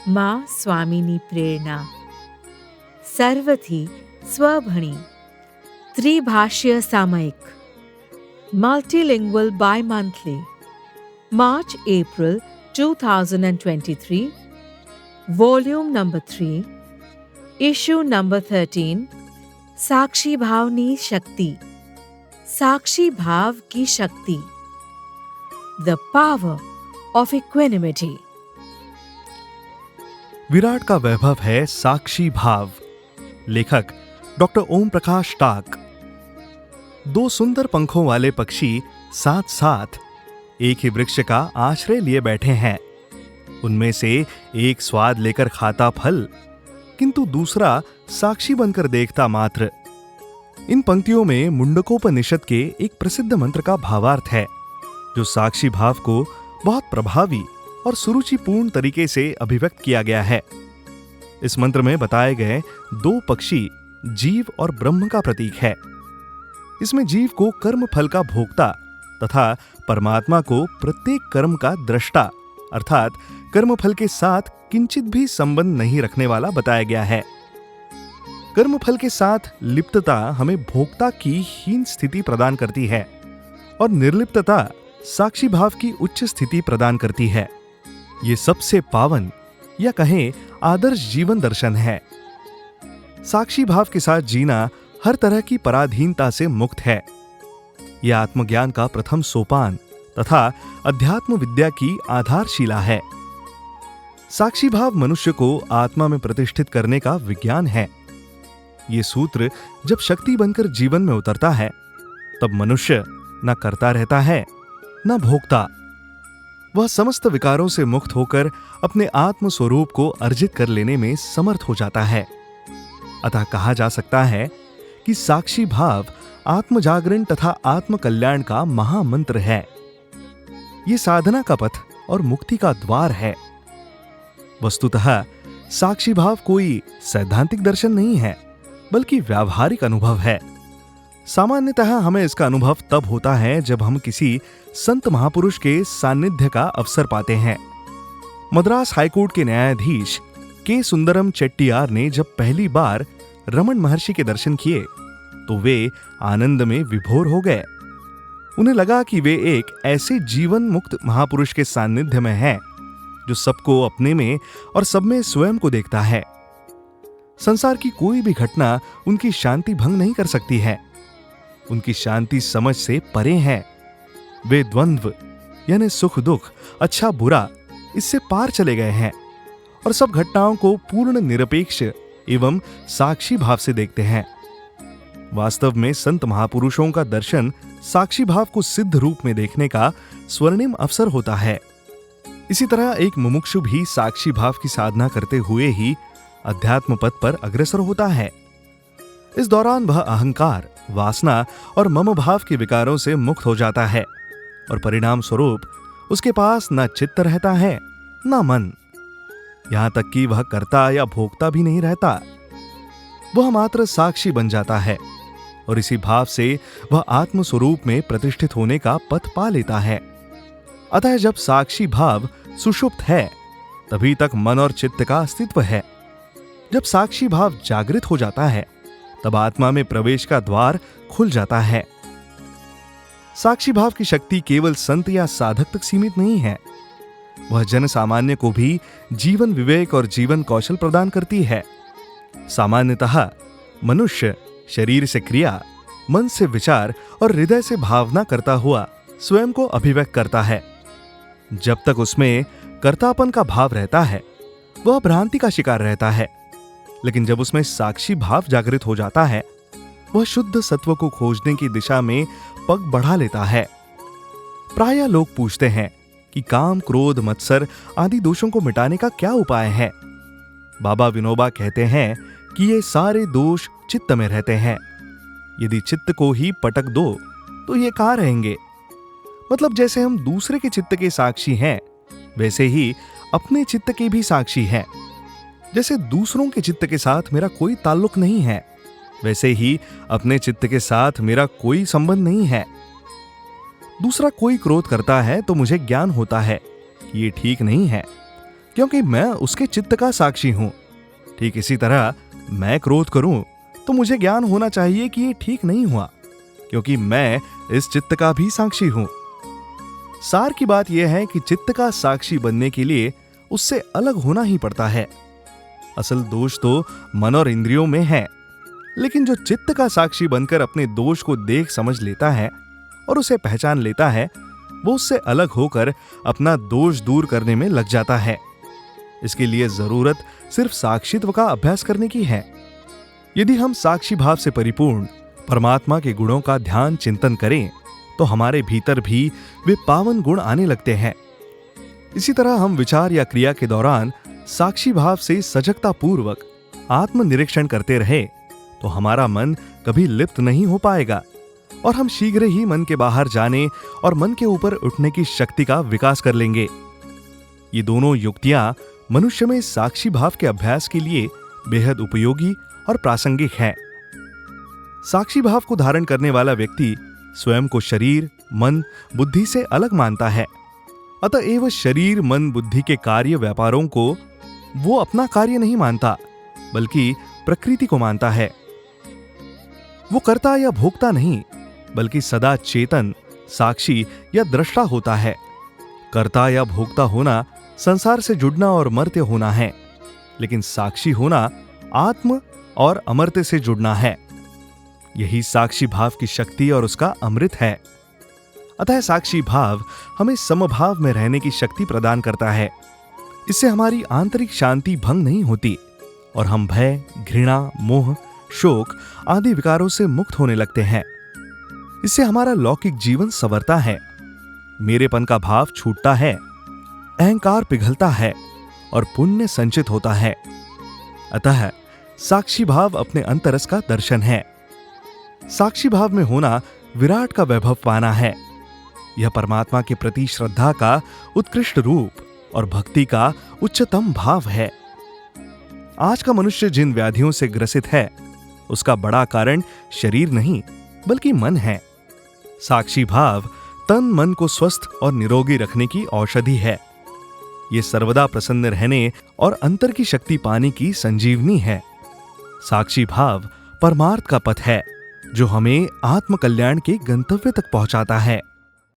माँ स्वामिनी प्रेरणा सर्वथी स्वभणी त्रिभाषीय सामयिक multilingual bi-monthly March-April 2023 Volume number 3 Issue number 13 साक्षी भावनी शक्ति साक्षी भाव की शक्ति The power of equanimity Virat का वैभव है साक्षी भाव। लेखक डॉक्टर ओम प्रकाश टाक। दो सुंदर पंखों वाले पक्षी साथ साथ एक ही वृक्ष का आश्रय लिए बैठे हैं। उनमें से एक स्वाद लेकर खाता फल, किंतु दूसरा साक्षी बनकर देखता मात्र। इन पंक्तियों में मुंडकोपनिषद के एक प्रसिद्ध मंत्र का भावार्थ है, जो साक्षी भाव को बहुत प्रभावी और सुरुचिपूर्ण तरीके से अभिव्यक्त किया गया है। इस मंत्र में बताए गए दो पक्षी जीव और ब्रह्म का प्रतीक है। इसमें जीव को कर्म फल का भोक्ता तथा परमात्मा को प्रत्येक कर्म का दृष्टा अर्थात कर्म फल के साथ किंचित भी संबंध नहीं रखने वाला बताया गया है। कर्म फल के साथ लिप्तता हमें भोक्ता की हीन स्थिति प्रदान करती है और निर्लिप्तता साक्षी भाव की उच्च स्थिति प्रदान करती है। ये सबसे पावन या कहें आदर्श जीवन दर्शन है। साक्षी भाव के साथ जीना हर तरह की पराधीनता से मुक्त है। यह आत्मज्ञान का प्रथम सोपान तथा अध्यात्म विद्या की आधारशिला है। साक्षी भाव मनुष्य को आत्मा में प्रतिष्ठित करने का विज्ञान है। ये सूत्र जब शक्ति बनकर जीवन में उतरता है, तब मनुष्य न करता रहता है न भोगता। वह समस्त विकारों से मुक्त होकर अपने आत्म स्वरूप को अर्जित कर लेने में समर्थ हो जाता है। अतः कहा जा सकता है कि साक्षी भाव आत्म जागरण तथा आत्म कल्याण का महामंत्र है। ये साधना का पथ और मुक्ति का द्वार है। वस्तुतः साक्षी भाव कोई सैद्धांतिक दर्शन नहीं है, बल्कि व्यावहारिक अनुभव है। सामान्यतः हमें इसका अनुभव तब होता है जब हम किसी संत महापुरुष के सान्निध्य का अवसर पाते हैं। मद्रास हाईकोर्ट के न्यायाधीश के सुंदरम चेट्टियार ने जब पहली बार रमन महर्षि के दर्शन किए तो वे आनंद में विभोर हो गए। उन्हें लगा कि वे एक ऐसे जीवन मुक्त महापुरुष के सान्निध्य में हैं, जो सबको अपने में और सब में स्वयं को देखता है। संसार की कोई भी घटना उनकी शांति भंग नहीं कर सकती है। उनकी शांति समझ से परे है। वे द्वंद्व यानी सुख दुख, अच्छा बुरा, इससे पार चले गए हैं और सब घटनाओं को पूर्ण निरपेक्ष एवं साक्षी भाव से देखते हैं। वास्तव में संत महापुरुषों का दर्शन साक्षी भाव को सिद्ध रूप में देखने का स्वर्णिम अवसर होता है। इसी तरह एक मुमुक्षु भी साक्षी भाव की साधना करते हुए ही अध्यात्म पथ पर अग्रसर होता है। इस दौरान वह अहंकार, वासना और मम भाव के विकारों से मुक्त हो जाता है और परिणाम स्वरूप उसके पास न चित्त रहता है न मन। यहां तक कि वह कर्ता या भोक्ता भी नहीं रहता। वह मात्र साक्षी बन जाता है और इसी भाव से वह आत्म स्वरूप में प्रतिष्ठित होने का पथ पा लेता है। अतः जब साक्षी भाव सुषुप्त है, तभी तक मन और चित्त का अस्तित्व है। जब साक्षी भाव जागृत हो जाता है, तब आत्मा में प्रवेश का द्वार खुल जाता है। साक्षी भाव की शक्ति केवल संत या साधक तक सीमित नहीं है। वह जन सामान्य को भी जीवन विवेक और जीवन कौशल प्रदान करती है। सामान्यतः मनुष्य शरीर से क्रिया, मन से विचार और हृदय से भावना करता हुआ स्वयं को अभिव्यक्त करता है। जब तक उसमें कर्तापन का भाव रहता है, वह भ्रांति का शिकार रहता है। लेकिन जब उसमें साक्षी भाव जागृत हो जाता है, वह शुद्ध सत्व को खोजने की दिशा में पग बढ़ा लेता है। प्रायः लोग पूछते हैं कि काम, क्रोध, मत्सर आदि दोषों को मिटाने का क्या उपाय है। बाबा विनोबा कहते हैं कि ये सारे दोष चित्त में रहते हैं। यदि चित्त को ही पटक दो तो ये कहाँ रहेंगे। मतलब जैसे हम दूसरे के चित्त के साक्षी हैं, वैसे ही अपने चित्त के भी साक्षी हैं। जैसे दूसरों के चित्त के साथ मेरा कोई ताल्लुक नहीं है, वैसे ही अपने चित्त के साथ मेरा कोई संबंध नहीं है। दूसरा कोई क्रोध करता है तो मुझे ज्ञान होता है कि ये ठीक नहीं है, क्योंकि मैं उसके चित्त का साक्षी हूं। ठीक इसी तरह मैं क्रोध करूं तो मुझे ज्ञान होना चाहिए कि ये ठीक नहीं हुआ, क्योंकि मैं इस चित्त का भी साक्षी हूं। सार की बात यह है कि चित्त का साक्षी बनने के लिए उससे अलग होना ही पड़ता है। असल दोष तो मन और इंद्रियों में है, लेकिन जो चित्त का साक्षी बनकर अपने दोष को देख समझ लेता है और उसे पहचान लेता है, वो उससे अलग होकर अपना दोष दूर करने में लग जाता है। इसके लिए जरूरत सिर्फ साक्षित्व का अभ्यास करने की है। यदि हम साक्षी भाव से परिपूर्ण परमात्मा के गुणों का ध्यान चिंतन करें तो हमारे भीतर भी वे पावन गुण आने लगते हैं। इसी तरह हम विचार या क्रिया के दौरान साक्षी भाव से सजगता पूर्वक आत्मनिरीक्षण करते रहे तो हमारा मन कभी लिप्त नहीं हो पाएगा और हम शीघ्र ही मन के बाहर जाने और मन के ऊपर उठने की शक्ति का विकास कर लेंगे। ये दोनों युक्तियां मनुष्य में साक्षी भाव के अभ्यास के लिए बेहद उपयोगी और प्रासंगिक है। साक्षी भाव को धारण करने वाला व्यक्ति स्वयं को शरीर, मन, बुद्धि से अलग मानता है। अतएव शरीर, मन, बुद्धि के कार्य व्यापारों को वो अपना कार्य नहीं मानता, बल्कि प्रकृति को मानता है। वो कर्ता या भोक्ता नहीं, बल्कि सदा चेतन, साक्षी या दृष्टा होता है। कर्ता या भोक्ता होना संसार से जुड़ना और मर्त्य होना है, लेकिन साक्षी होना आत्म और अमर्त्य से जुड़ना है। यही साक्षी भाव की शक्ति और उसका अमृत है। अतः साक्षी भाव हमें समभाव में रहने की शक्ति प्रदान करता है। इससे हमारी आंतरिक शांति भंग नहीं होती और हम भय, घृणा, मोह, शोक आदि विकारों से मुक्त होने लगते हैं। इससे हमारा लौकिक जीवन संवरता है, मेरेपन का भाव छूटता है, अहंकार पिघलता है और पुण्य संचित होता है। अतः साक्षी भाव अपने अंतरस का दर्शन है। साक्षी भाव में होना विराट का वैभव पाना है। यह परमात्मा के प्रति श्रद्धा का उत्कृष्ट रूप और भक्ति का उच्चतम भाव है। आज का मनुष्य जिन व्याधियों से ग्रसित है, उसका बड़ा कारण शरीर नहीं बल्कि मन है। साक्षी भाव तन मन को स्वस्थ और निरोगी रखने की औषधि है। ये सर्वदा प्रसन्न रहने और अंतर की शक्ति पाने की संजीवनी है। साक्षी भाव परमार्थ का पथ है, जो हमें आत्म कल्याण के गंतव्य तक पहुंचाता है।